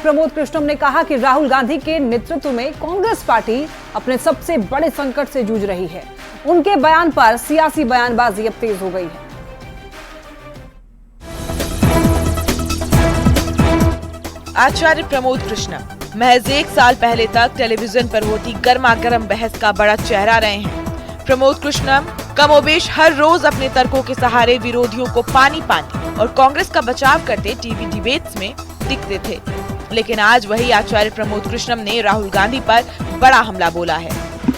प्रमोद कृष्णम ने कहा कि राहुल गांधी के नेतृत्व में कांग्रेस पार्टी अपने सबसे बड़े संकट से जूझ रही है। उनके बयान पर सियासी बयानबाजी अब तेज हो गई है। आचार्य प्रमोद कृष्णम महज 1 साल पहले तक टेलीविजन पर होती गर्मा गर्म बहस का बड़ा चेहरा रहे हैं। प्रमोद कृष्णम कमोबेश हर रोज अपने तर्कों के सहारे विरोधियों को पानी और कांग्रेस का बचाव करते टीवी डिबेट्स में दिखते थे, लेकिन आज वही आचार्य प्रमोद कृष्णम ने राहुल गांधी पर बड़ा हमला बोला है।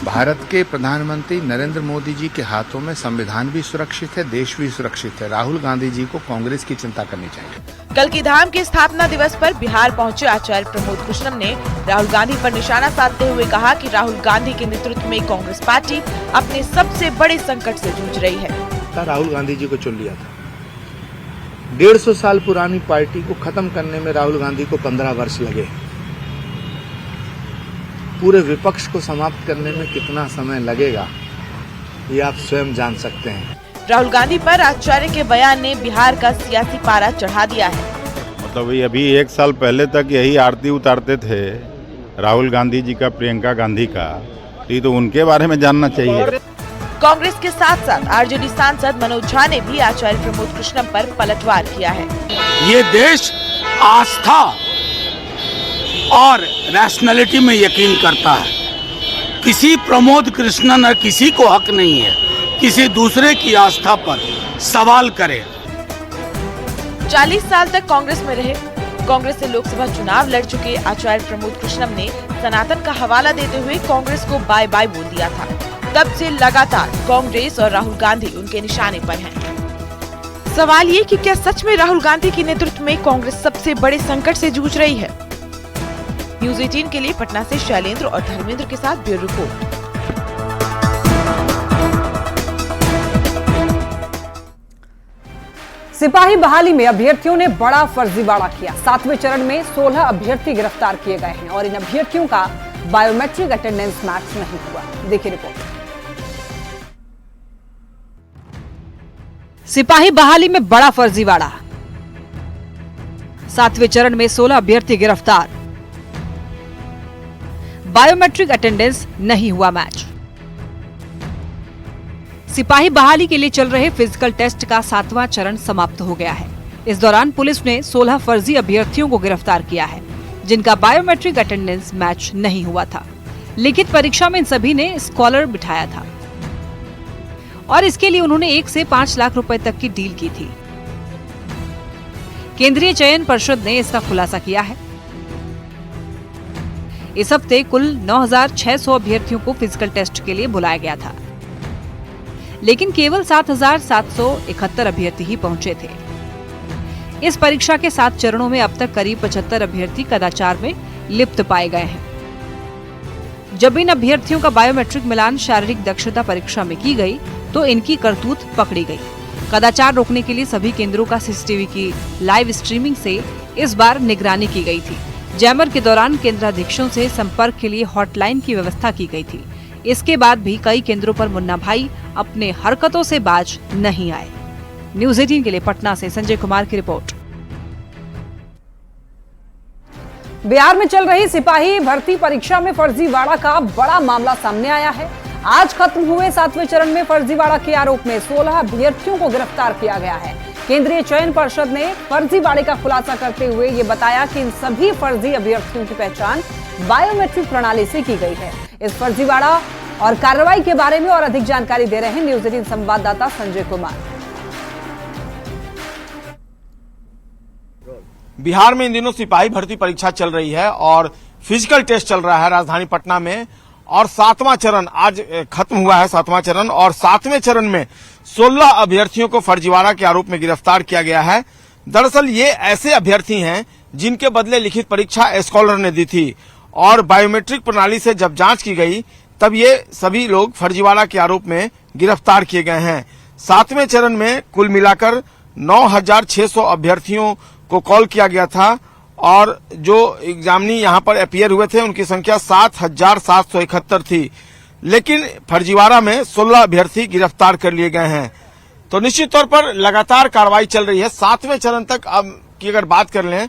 भारत के प्रधानमंत्री नरेंद्र मोदी जी के हाथों में संविधान भी सुरक्षित है, देश भी सुरक्षित है। राहुल गांधी जी को कांग्रेस की चिंता करनी चाहिए। कल की धाम के स्थापना दिवस पर बिहार पहुंचे आचार्य प्रमोद कृष्णम ने राहुल गांधी पर निशाना साधते हुए कहा कि राहुल गांधी के नेतृत्व में कांग्रेस पार्टी अपने सबसे बड़े संकट से जूझ रही है। राहुल गांधी जी को चुन लिया था। 150 साल पुरानी पार्टी को खत्म करने में राहुल गांधी को 15 वर्ष लगे। पूरे विपक्ष को समाप्त करने में कितना समय लगेगा ये आप स्वयं जान सकते हैं। राहुल गांधी पर आचार्य के बयान ने बिहार का सियासी पारा चढ़ा दिया है। मतलब अभी 1 साल पहले तक यही आरती उतारते थे राहुल गांधी जी का, प्रियंका गांधी का, ये तो उनके बारे में जानना चाहिए। कांग्रेस के साथ साथ आरजेडी सांसद मनोज झा ने भी आचार्य प्रमोद कृष्णम पर पलटवार किया है। ये देश आस्था और रैशनैलिटी में यकीन करता है। किसी प्रमोद कृष्णन और किसी को हक नहीं है किसी दूसरे की आस्था पर सवाल करे। 40 साल तक कांग्रेस में रहे, कांग्रेस से लोकसभा चुनाव लड़ चुके आचार्य प्रमोद कृष्णम ने सनातन का हवाला देते हुए कांग्रेस को बाय बाय बोल दिया था। तब से लगातार कांग्रेस और राहुल गांधी उनके निशाने पर हैं। सवाल ये कि क्या सच में राहुल गांधी के नेतृत्व में कांग्रेस सबसे बड़े संकट से जूझ रही है? न्यूज़ 18 के लिए पटना से शैलेंद्र और धर्मेंद्र के साथ ब्यूरो रिपोर्ट। सिपाही बहाली में अभ्यर्थियों ने बड़ा फर्जीवाड़ा किया। 7वें चरण में 16 अभ्यर्थी गिरफ्तार किए गए हैं और इन अभ्यर्थियों का बायोमेट्रिक अटेंडेंस मैच नहीं हुआ। देखिए रिपोर्ट। सिपाही बहाली में बड़ा फर्जीवाड़ा। 7वें चरण में 16 अभ्यर्थी गिरफ्तार, बायोमेट्रिक अटेंडेंस नहीं हुआ मैच। सिपाही बहाली के लिए चल रहे फिजिकल टेस्ट का 7वां चरण समाप्त हो गया है। इस दौरान पुलिस ने 16 फर्जी अभ्यर्थियों को गिरफ्तार किया है, जिनका बायोमेट्रिक अटेंडेंस मैच नहीं हुआ था। लिखित परीक्षा में इन सभी ने स्कॉलर बिठाया था और इसके लिए उन्होंने 1 से 5 लाख रुपए तक की डील की थी। केंद्रीय चयन परिषद ने इसका खुलासा किया है। इस हफ्ते कुल 9,600 अभ्यर्थियों को फिजिकल टेस्ट के लिए बुलाया गया था, लेकिन केवल 7,771 अभ्यर्थी ही पहुंचे थे। इस परीक्षा के 7 चरणों में अब तक करीब 75 अभ्यर्थी कदाचार में लिप्त पाए गए हैं। जब इन अभ्यर्थियों का बायोमेट्रिक मिलान शारीरिक दक्षता परीक्षा में की गई तो इनकी करतूत पकड़ी गई। कदाचार रोकने के लिए सभी केंद्रों का सीसीटीवी की लाइव स्ट्रीमिंग से इस बार निगरानी की गई थी। जैमर के दौरान केंद्राधीशों से संपर्क के लिए हॉटलाइन की व्यवस्था की गई थी। इसके बाद भी कई केंद्रों पर मुन्ना भाई अपने हरकतों से बाज नहीं आए। न्यूज़ 18 के लिए पटना से संजय कुमार की रिपोर्ट। बिहार में चल रही सिपाही भर्ती परीक्षा में फर्जीवाड़ा का बड़ा मामला सामने आया है। आज खत्म हुए 7वें चरण में फर्जीवाड़ा के आरोप में 16 अभ्यर्थियों को गिरफ्तार किया गया है। केंद्रीय चयन परिषद ने फर्जीवाड़े का खुलासा करते हुए ये बताया कि इन सभी फर्जी अभ्यर्थियों की पहचान बायोमेट्रिक प्रणाली से की गई है। इस फर्जीवाड़ा और कार्रवाई के बारे में और अधिक जानकारी दे रहे हैं न्यूज़ 18 संवाददाता संजय कुमार। बिहार में इन दिनों सिपाही भर्ती परीक्षा चल रही है और फिजिकल टेस्ट चल रहा है राजधानी पटना में, और 7वां चरण आज खत्म हुआ है। 7वां चरण और 7वें चरण में 16 अभ्यर्थियों को फर्जीवाड़ा के आरोप में गिरफ्तार किया गया है। दरअसल ये ऐसे अभ्यर्थी हैं जिनके बदले लिखित परीक्षा स्कॉलर ने दी थी और बायोमेट्रिक प्रणाली से जब जांच की गई तब ये सभी लोग फर्जीवाड़ा के आरोप में गिरफ्तार किए गए हैं। 7वें चरण में कुल मिलाकर 9,600 अभ्यर्थियों को कॉल किया गया था और जो एग्जामिनी यहां पर अपीयर हुए थे उनकी संख्या 7,771 थी, लेकिन फर्जीवाड़ा में 16 अभ्यर्थी गिरफ्तार कर लिए गए हैं। तो निश्चित तौर पर लगातार कार्रवाई चल रही है। 7वें चरण तक अब की अगर बात कर लें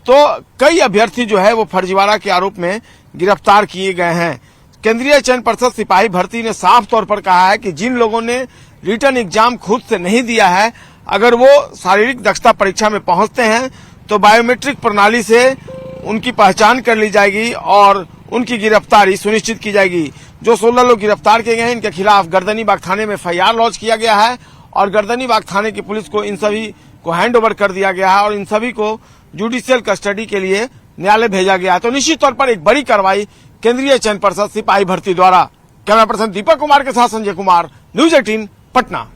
तो कई अभ्यर्थी जो है वो फर्जीवाड़ा के आरोप में गिरफ्तार किए गए हैं। केंद्रीय चयन पर्षद सिपाही भर्ती ने साफ तौर पर कहा है कि जिन लोगों ने रिटर्न एग्जाम खुद से नहीं दिया है, अगर वो शारीरिक दक्षता परीक्षा में पहुंचते हैं तो बायोमेट्रिक प्रणाली से उनकी पहचान कर ली जाएगी और उनकी गिरफ्तारी सुनिश्चित की जाएगी। जो 16 लोग गिरफ्तार किए गए हैं, इनके खिलाफ गर्दनीबाग थाने में FIR लॉन्च किया गया है और गर्दनीबाग थाने की पुलिस को इन सभी को हैंडओवर कर दिया गया है और इन सभी को जुडिशियल कस्टडी के लिए न्यायालय भेजा गया है। तो निश्चित तौर पर एक बड़ी कार्रवाई केंद्रीय चयन पर्षद सिपाही भर्ती द्वारा। कैमरा पर्सन दीपक कुमार के साथ संजय कुमार, न्यूज 18 पटना।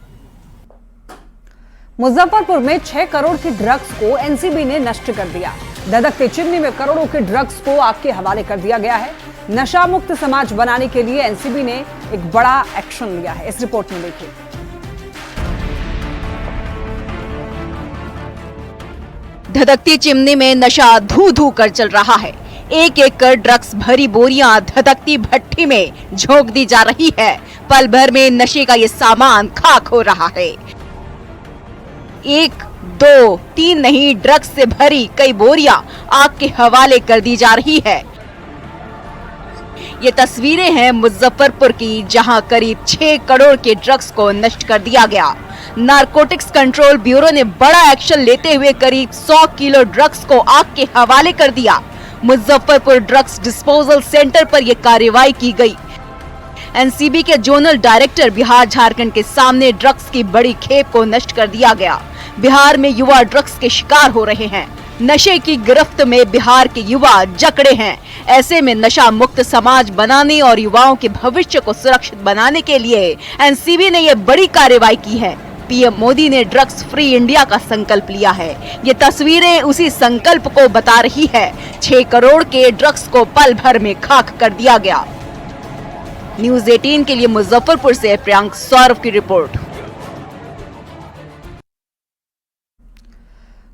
मुजफ्फरपुर में 6 करोड़ की ड्रग्स को एनसीबी ने नष्ट कर दिया। धधकते चिमनी में करोड़ों के ड्रग्स को आग के हवाले कर दिया गया है। नशा मुक्त समाज बनाने के लिए एनसीबी ने एक बड़ा एक्शन लिया है। इस रिपोर्ट में देखिए। धधकती चिमनी में नशा धू धू कर चल रहा है। एक एक कर ड्रग्स भरी बोरियां धधकती भट्टी में झोंक दी जा रही है। पल भर में नशे का ये सामान खाक हो रहा है। 1, 2, 3 नहीं, ड्रग्स से भरी कई बोरियां आग के हवाले कर दी जा रही है। ये तस्वीरें हैं मुजफ्फरपुर की, जहां करीब 6 करोड़ के ड्रग्स को नष्ट कर दिया गया। नारकोटिक्स कंट्रोल ब्यूरो ने बड़ा एक्शन लेते हुए करीब 100 किलो ड्रग्स को आग के हवाले कर दिया। मुजफ्फरपुर ड्रग्स डिस्पोजल सेंटर पर यह कार्रवाई की गई। एनसीबी के जोनल डायरेक्टर बिहार झारखंड के सामने ड्रग्स की बड़ी खेप को नष्ट कर दिया गया। बिहार में युवा ड्रग्स के शिकार हो रहे हैं। नशे की गिरफ्त में बिहार के युवा जकड़े हैं। ऐसे में नशा मुक्त समाज बनाने और युवाओं के भविष्य को सुरक्षित बनाने के लिए एनसीबी ने यह बड़ी कार्रवाई की है। पीएम मोदी ने ड्रग्स फ्री इंडिया का संकल्प लिया है। ये तस्वीरें उसी संकल्प को बता रही है। 6 करोड़ के ड्रग्स को पल भर में खाक कर दिया गया। न्यूज 18 के लिए मुजफ्फरपुर से प्रियांक सौरभ की रिपोर्ट।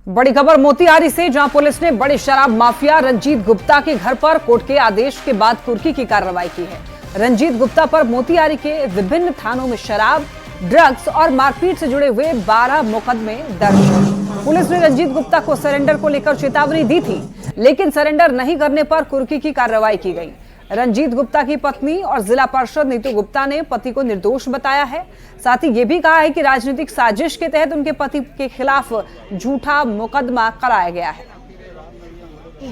बड़ी खबर मोतिहारी से, जहां पुलिस ने बड़े शराब माफिया रंजीत गुप्ता के घर पर कोर्ट के आदेश के बाद कुर्की की कार्रवाई की है। रंजीत गुप्ता पर मोतिहारी के विभिन्न थानों में शराब, ड्रग्स और मारपीट से जुड़े हुए 12 मुकदमे दर्ज हैं। पुलिस ने रंजीत गुप्ता को सरेंडर को लेकर चेतावनी दी थी, लेकिन सरेंडर नहीं करने पर कुर्की की कार्रवाई की गई। रंजीत गुप्ता की पत्नी और जिला पार्षद नीतू गुप्ता ने पति को निर्दोष बताया है। साथ ही ये भी कहा है कि राजनीतिक साजिश के तहत उनके पति के खिलाफ झूठा मुकदमा कराया गया है।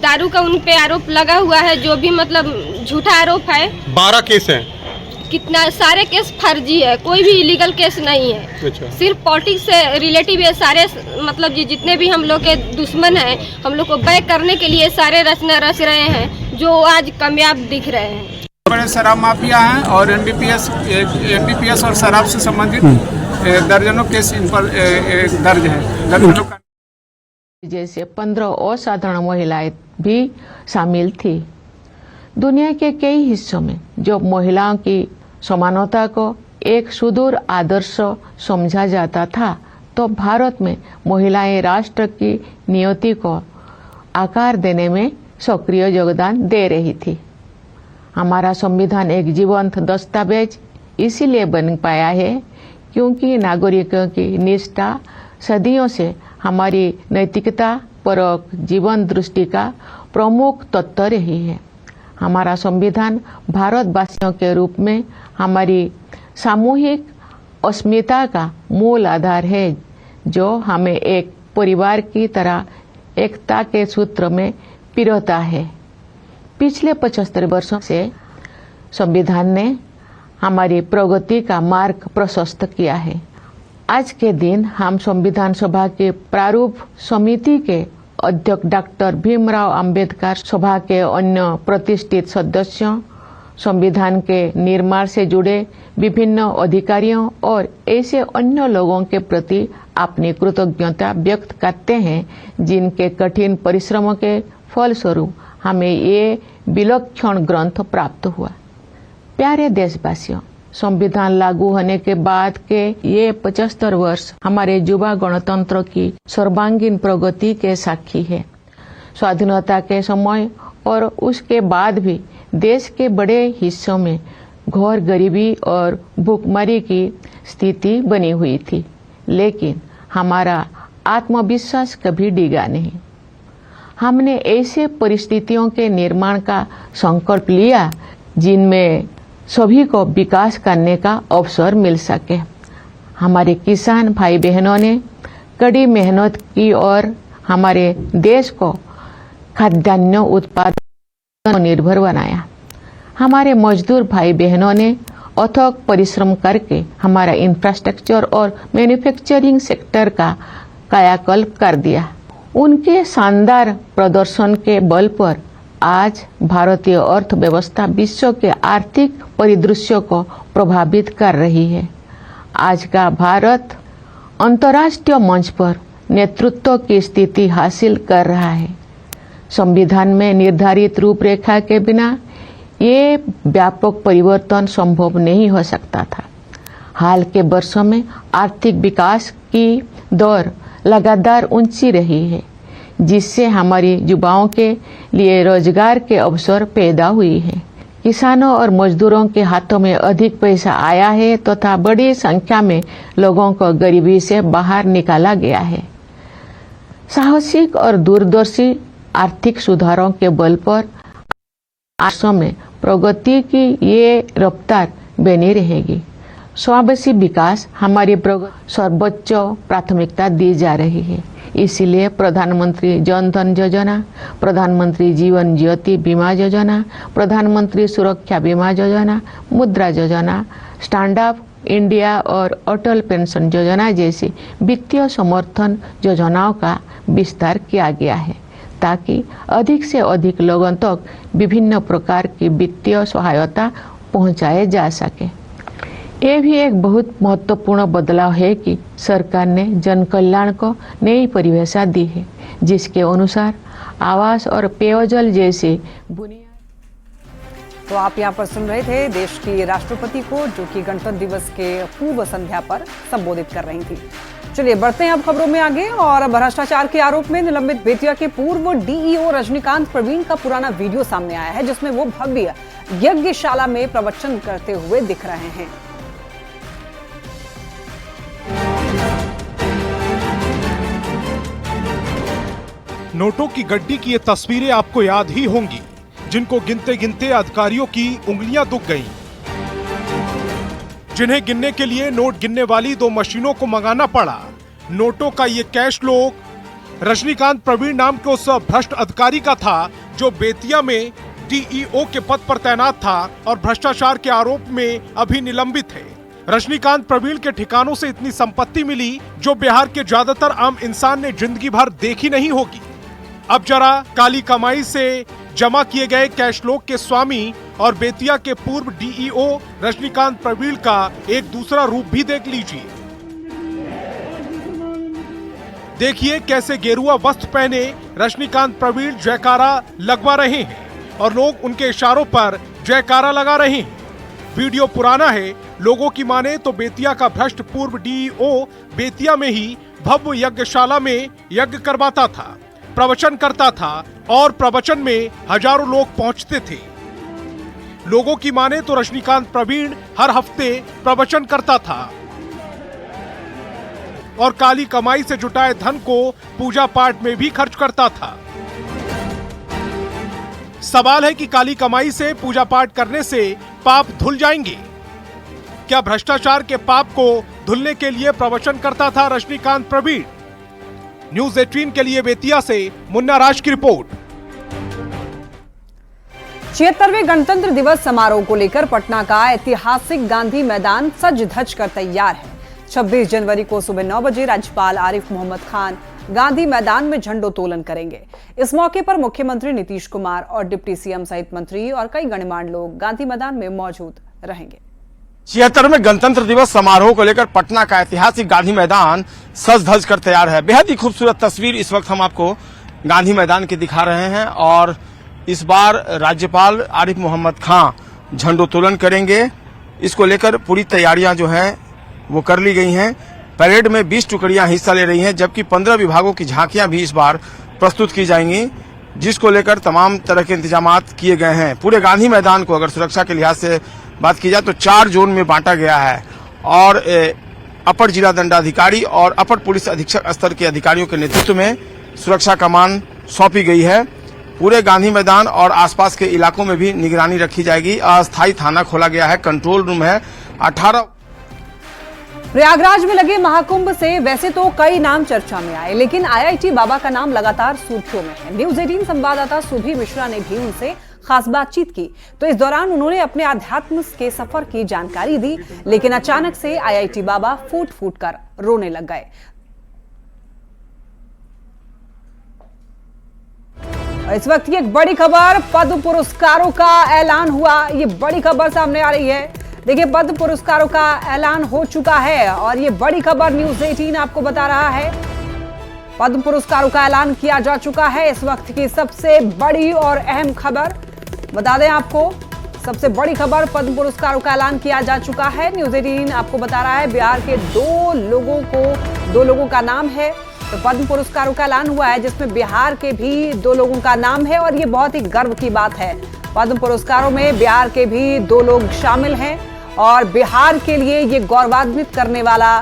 दारू का उन पे आरोप लगा हुआ है, जो भी मतलब झूठा आरोप है। 12 केस हैं। कितना सारे केस फर्जी है, कोई भी इलीगल केस नहीं है। अच्छा। सिर्फ पॉलिटिक्स से रिलेटिव है सारे, मतलब जितने भी हम लोग के दुश्मन हैं, हम लोग को बैक करने के लिए सारे रच रहे हैं, जो आज कामयाब दिख रहे हैं। बड़े शराब माफिया हैं और एनडीपीएस और शराब से संबंधित दर्जनों केस इन पर दर्ज है। जैसे 15 असाधारण महिलाएं भी शामिल थी। दुनिया के कई हिस्सों में जो महिलाओं की समानता को एक सुदूर आदर्श समझा जाता था, तो भारत में महिलाएं राष्ट्र की नियति को आकार देने में सक्रिय योगदान दे रही थी। हमारा संविधान एक जीवंत दस्तावेज इसीलिए बन पाया है क्योंकि नागरिकों की निष्ठा सदियों से हमारी नैतिकता परक जीवन दृष्टि का प्रमुख तत्व रही है। हमारा संविधान भारतवासियों के रूप में हमारी सामूहिक अस्मिता का मूल आधार है, जो हमें एक परिवार की तरह एकता के सूत्र में पिरोता है। पिछले 75 वर्षों से संविधान ने हमारी प्रगति का मार्ग प्रशस्त किया है। आज के दिन हम संविधान सभा के प्रारूप समिति के अध्यक्ष डॉक्टर भीमराव अंबेडकर, सभा के अन्य प्रतिष्ठित सदस्यों, संविधान के निर्माण से जुड़े विभिन्न अधिकारियों और ऐसे अन्य लोगों के प्रति अपनी कृतज्ञता व्यक्त करते हैं, जिनके कठिन परिश्रमों के फलस्वरूप हमें ये विलक्षण ग्रंथ प्राप्त हुआ। प्यारे देशवासियों, संविधान लागू होने के बाद के ये 75 वर्ष हमारे युवा गणतंत्र की सर्वांगीण प्रगति के साक्षी है। स्वाधीनता के समय और उसके बाद भी देश के बड़े हिस्सों में घोर गरीबी और भूखमरी की स्थिति बनी हुई थी, लेकिन हमारा आत्मविश्वास कभी डिगा नहीं। हमने ऐसे परिस्थितियों के निर्माण का संकल्प लिया जिनमें सभी को विकास करने का अवसर मिल सके। हमारे किसान भाई बहनों ने कड़ी मेहनत की और हमारे देश को खाद्यान्न उत्पादन निर्भर बनाया। हमारे मजदूर भाई बहनों ने अथक परिश्रम करके हमारा इंफ्रास्ट्रक्चर और मैन्युफैक्चरिंग सेक्टर का कायाकल्प कर दिया। उनके शानदार प्रदर्शन के बल पर आज भारतीय अर्थव्यवस्था विश्व के आर्थिक परिदृश्य को प्रभावित कर रही है। आज का भारत अंतर्राष्ट्रीय मंच पर नेतृत्व की स्थिति हासिल कर रहा है। संविधान में निर्धारित रूपरेखा के बिना ये व्यापक परिवर्तन संभव नहीं हो सकता था। हाल के वर्षों में आर्थिक विकास की दर लगातार ऊंची रही है, जिससे हमारी युवाओं के लिए रोजगार के अवसर पैदा हुई है। किसानों और मजदूरों के हाथों में अधिक पैसा आया है तथा बड़ी संख्या में लोगों को गरीबी से बाहर निकाला गया है। साहसिक और दूरदर्शी आर्थिक सुधारों के बल पर वर्षों में प्रगति की ये रफ्तार बनी रहेगी। समावेशी विकास हमारी सर्वोच्च प्राथमिकता दी जा रही है। इसीलिए प्रधानमंत्री जन धन योजना, प्रधानमंत्री जीवन ज्योति बीमा योजना, प्रधानमंत्री सुरक्षा बीमा योजना, मुद्रा योजना, स्टैंड अप इंडिया और अटल पेंशन योजना जैसी वित्तीय समर्थन योजनाओं का विस्तार किया गया है, ताकि अधिक से अधिक लोगों तक विभिन्न प्रकार की वित्तीय सहायता पहुंचाए जा सके। ये भी एक बहुत महत्वपूर्ण बदलाव है कि सरकार ने जन कल्याण को नई परिभाषा दी है, जिसके अनुसार आवास और पेयजल जैसे बुनियाद। तो आप यहाँ पर सुन रहे थे देश की राष्ट्रपति को, जो कि गणतंत्र दिवस के पूर्व संध्या पर संबोधित कर रही थी। चलिए बढ़ते हैं अब खबरों में आगे। और भ्रष्टाचार के आरोप में निलंबित बेतिया के पूर्व डीईओ रजनीकांत प्रवीण का पुराना वीडियो सामने आया है, जिसमें वो भव्य यज्ञशाला में प्रवचन करते हुए दिख रहे हैं। नोटों की गड्डी की ये तस्वीरें आपको याद ही होंगी, जिनको गिनते गिनते अधिकारियों की उंगलियां दुख गईं, जिन्हें गिनने के लिए नोट गिनने वाली 2 मशीनों को मंगाना पड़ा। नोटों का ये कैश लोग रजनीकांत प्रवीण नाम के उस भ्रष्ट अधिकारी का था, जो बेतिया में डीईओ के पद पर तैनात था और भ्रष्टाचार के आरोप में अभी निलंबित है। रजनीकांत प्रवीण के ठिकानों से इतनी संपत्ति मिली, जो बिहार के ज्यादातर आम इंसान ने जिंदगी भर देखी नहीं होगी। अब जरा काली कमाई से जमा किए गए कैश लोग के स्वामी और बेतिया के पूर्व डीईओ रजनीकांत प्रवीण का एक दूसरा रूप भी देख लीजिए। देखिए कैसे गेरुआ वस्त्र पहने रजनीकांत प्रवीण जयकारा लगवा रहे हैं और लोग उनके इशारों पर जयकारा लगा रहे हैं। वीडियो पुराना है। लोगों की माने तो बेतिया का भ्रष्ट पूर्व डीईओ बेतिया में ही भव्य यज्ञशाला में यज्ञ करवाता था, प्रवचन करता था और प्रवचन में हजारों लोग पहुंचते थे। लोगों की माने तो रजनीकांत प्रवीण हर हफ्ते प्रवचन करता था और काली कमाई से जुटाए धन को पूजा पाठ में भी खर्च करता था। सवाल है कि काली कमाई से पूजा पाठ करने से पाप धुल जाएंगे? क्या भ्रष्टाचार के पाप को धुलने के लिए प्रवचन करता था रजनीकांत प्रवीण? न्यूज़ 18 के लिए बेतिया से मुन्ना राज की रिपोर्ट। 76वें गणतंत्र दिवस समारोह को लेकर पटना का ऐतिहासिक गांधी मैदान सज धज कर तैयार है। 26 जनवरी को सुबह 9 बजे राज्यपाल आरिफ मोहम्मद खान गांधी मैदान में झंडोत्तोलन करेंगे। इस मौके पर मुख्यमंत्री नीतीश कुमार और डिप्टी सीएम सहित मंत्री और कई गणमान्य लोग गांधी मैदान में मौजूद रहेंगे। 76वें गणतंत्र दिवस समारोह को लेकर पटना का ऐतिहासिक गांधी मैदान सज धज कर तैयार है। बेहद ही खूबसूरत तस्वीर इस वक्त हम आपको गांधी मैदान की दिखा रहे हैं और इस बार राज्यपाल आरिफ मोहम्मद खान झंडोत्तोलन करेंगे। इसको लेकर पूरी तैयारियां जो है वो कर ली गई हैं। परेड में 20 टुकड़ियां हिस्सा ले रही हैं, जबकि 15 विभागों की झांकियां भी इस बार प्रस्तुत की जाएंगी, जिसको लेकर तमाम तरह के इंतजाम किए गए हैं। पूरे गांधी मैदान को अगर सुरक्षा के लिहाज से बात की जाए तो 4 जोन में बांटा गया है और अपर जिला दंडाधिकारी और अपर पुलिस अधीक्षक स्तर के अधिकारियों के नेतृत्व में सुरक्षा कमान सौंपी गई है। पूरे गांधी मैदान और आसपास के इलाकों में भी निगरानी रखी जाएगी। अस्थायी थाना खोला गया है, कंट्रोल रूम है। 18 प्रयागराज में लगे महाकुंभ से वैसे तो कई नाम चर्चा में आए, लेकिन आईआईटी बाबा का नाम लगातार सुर्खियों में है। न्यूज 18 संवाददाता सुभी मिश्रा ने भी उनसे खास बातचीत की, तो इस दौरान उन्होंने अपने आध्यात्म के सफर की जानकारी दी, लेकिन अचानक से आईआईटी बाबा फूट फूट कर रोने लग गए। इस वक्त की एक बड़ी खबर, पद्म पुरस्कारों का ऐलान हुआ। ये बड़ी खबर सामने आ रही है। देखिए, पद्म पुरस्कारों का ऐलान हो चुका है और ये बड़ी खबर न्यूज 18 आपको बता रहा है। पद्म पुरस्कारों का ऐलान किया जा चुका है। इस वक्त की सबसे बड़ी और अहम खबर बता दें आपको, सबसे बड़ी खबर, पद्म पुरस्कारों का ऐलान किया जा चुका है। न्यूज 18 आपको बता रहा है बिहार के दो लोगों का नाम है, तो पद्म पुरस्कारों का ऐलान हुआ है जिसमें बिहार के भी 2 लोगों का नाम है और ये बहुत ही गर्व की बात है। पद्म पुरस्कारों में बिहार के भी 2 लोग शामिल हैं और बिहार के लिए ये गौरवान्वित करने वाला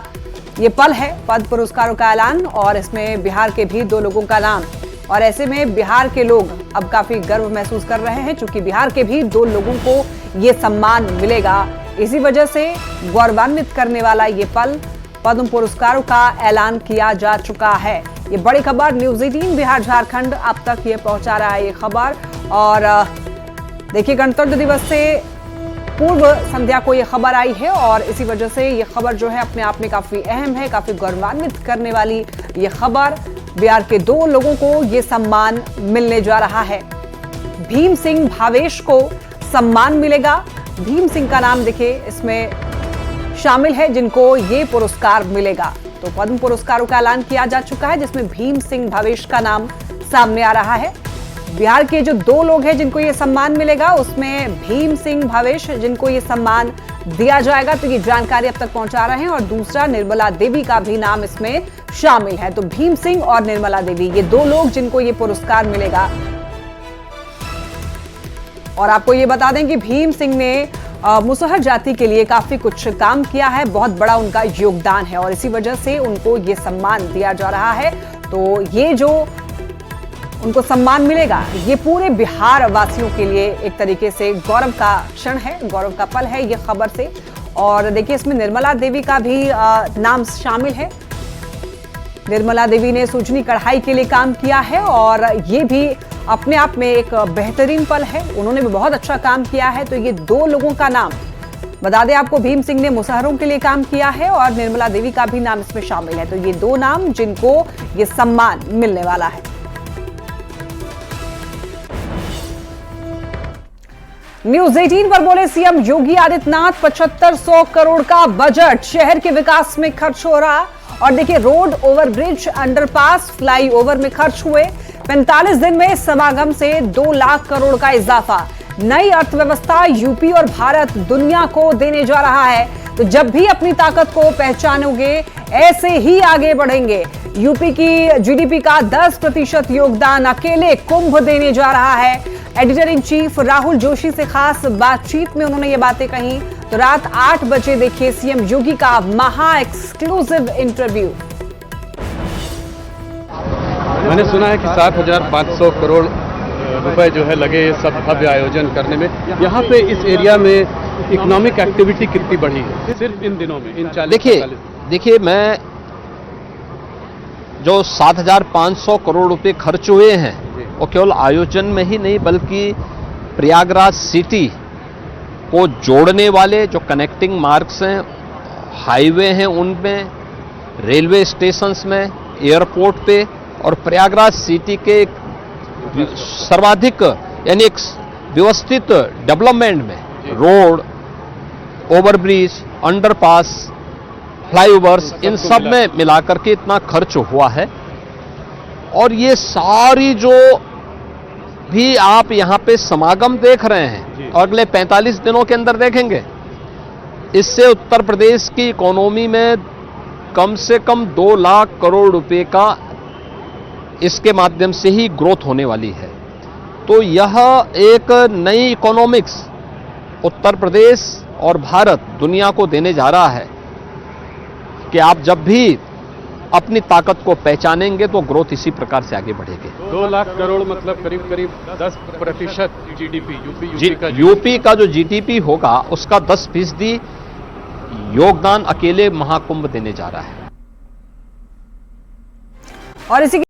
ये पल है, पद्म पुरस्कारों का ऐलान, और इसमें बिहार के भी 2 लोगों का नाम। और ऐसे में बिहार के लोग अब काफी गर्व महसूस कर रहे हैं, क्योंकि बिहार के भी 2 लोगों को ये सम्मान मिलेगा। इसी वजह से गौरवान्वित करने वाला ये पल, पद्म पुरस्कारों का ऐलान किया जा चुका है। ये बड़ी खबर न्यूज 18 बिहार झारखंड आप तक ये पहुंचा रहा है ये खबर। और देखिए, गणतंत्र दिवस से पूर्व संध्या को ये खबर आई है और इसी वजह से ये खबर जो है अपने आप में काफी अहम है, काफी गौरवान्वित करने वाली ये खबर। बिहार के 2 लोगों को ये सम्मान मिलने जा रहा है। भीम सिंह भावेश को सम्मान मिलेगा। भीम सिंह का नाम देखिए इसमें शामिल है जिनको ये पुरस्कार मिलेगा। तो पद्म पुरस्कारों का ऐलान किया जा चुका है जिसमें भीम सिंह भावेश का नाम सामने आ रहा है। बिहार के जो 2 लोग हैं जिनको ये सम्मान मिलेगा, उसमें भीम सिंह भावेश जिनको ये सम्मान दिया जाएगा, तो ये जानकारी अब तक पहुंचा रहे हैं। और दूसरा, निर्मला देवी का भी नाम इसमें शामिल है। तो भीम सिंह और निर्मला देवी, ये 2 लोग जिनको ये पुरस्कार मिलेगा। और आपको ये बता दें कि भीम सिंह ने मुसहर जाति के लिए काफी कुछ काम किया है, बहुत बड़ा उनका योगदान है और इसी वजह से उनको ये सम्मान दिया जा रहा है। तो ये जो उनको सम्मान मिलेगा, ये पूरे बिहार वासियों के लिए एक तरीके से गौरव का क्षण है, गौरव का पल है ये खबर से। और देखिए, इसमें निर्मला देवी का भी नाम शामिल है। निर्मला देवी ने सूजनी कढ़ाई के लिए काम किया है और ये भी अपने आप में एक बेहतरीन पल है, उन्होंने भी बहुत अच्छा काम किया है। तो ये 2 लोगों का नाम बता दें आपको, भीम सिंह ने मुसहरों के लिए काम किया है और निर्मला देवी का भी नाम इसमें शामिल है। तो ये 2 नाम जिनको ये सम्मान मिलने वाला है। न्यूज 18 पर बोले सीएम योगी आदित्यनाथ, 7500 करोड़ का बजट शहर के विकास में खर्च हो रहा। और देखिए, रोड, ओवरब्रिज, अंडरपास, फ्लाईओवर में खर्च हुए। 45 दिन में समागम से 2 लाख करोड़ का इजाफा। नई अर्थव्यवस्था यूपी और भारत दुनिया को देने जा रहा है। तो जब भी अपनी ताकत को पहचानोगे, ऐसे ही आगे बढ़ेंगे। यूपी की जीडीपी का 10% योगदान अकेले कुंभ देने जा रहा है। Editor in chief Rahul Joshi से खास बातचीत में उन्होंने ये बातें कही। तो रात 8 बजे देखिए सीएम योगी का महा एक्सक्लूसिव इंटरव्यू। मैंने सुना है कि 7,500 करोड़ रुपए जो है लगे सब भव्य आयोजन करने में। यहाँ पे इस एरिया में इकोनॉमिक एक्टिविटी कितनी बढ़ी है सिर्फ इन दिनों में, इन 40? देखिए, मैं जो 7,500 करोड़ रुपए खर्च हुए हैं वो केवल आयोजन में ही नहीं, बल्कि प्रयागराज सिटी को जोड़ने वाले जो कनेक्टिंग मार्ग्स हैं, हाईवे हैं, उनमें, रेलवे स्टेशंस में, एयरपोर्ट पे और प्रयागराज सिटी के सर्वाधिक यानी एक व्यवस्थित डेवलपमेंट में रोड, ओवरब्रिज, अंडरपास, फ्लाईओवर्स, इन सब में मिलाकर के इतना खर्च हुआ है। और ये सारी जो भी आप यहाँ पे समागम देख रहे हैं और अगले 45 दिनों के अंदर देखेंगे, इससे उत्तर प्रदेश की इकोनॉमी में कम से कम 2 लाख करोड़ रुपए का इसके माध्यम से ही ग्रोथ होने वाली है। तो यह एक नई इकोनॉमिक्स उत्तर प्रदेश और भारत दुनिया को देने जा रहा है कि आप जब भी अपनी ताकत को पहचानेंगे तो ग्रोथ इसी प्रकार से आगे बढ़ेगी। 2 लाख करोड़ मतलब करीब करीब 10% जीडीपी यूपी का जो जीडीपी होगा उसका 10% योगदान अकेले महाकुंभ देने जा रहा है। और इसी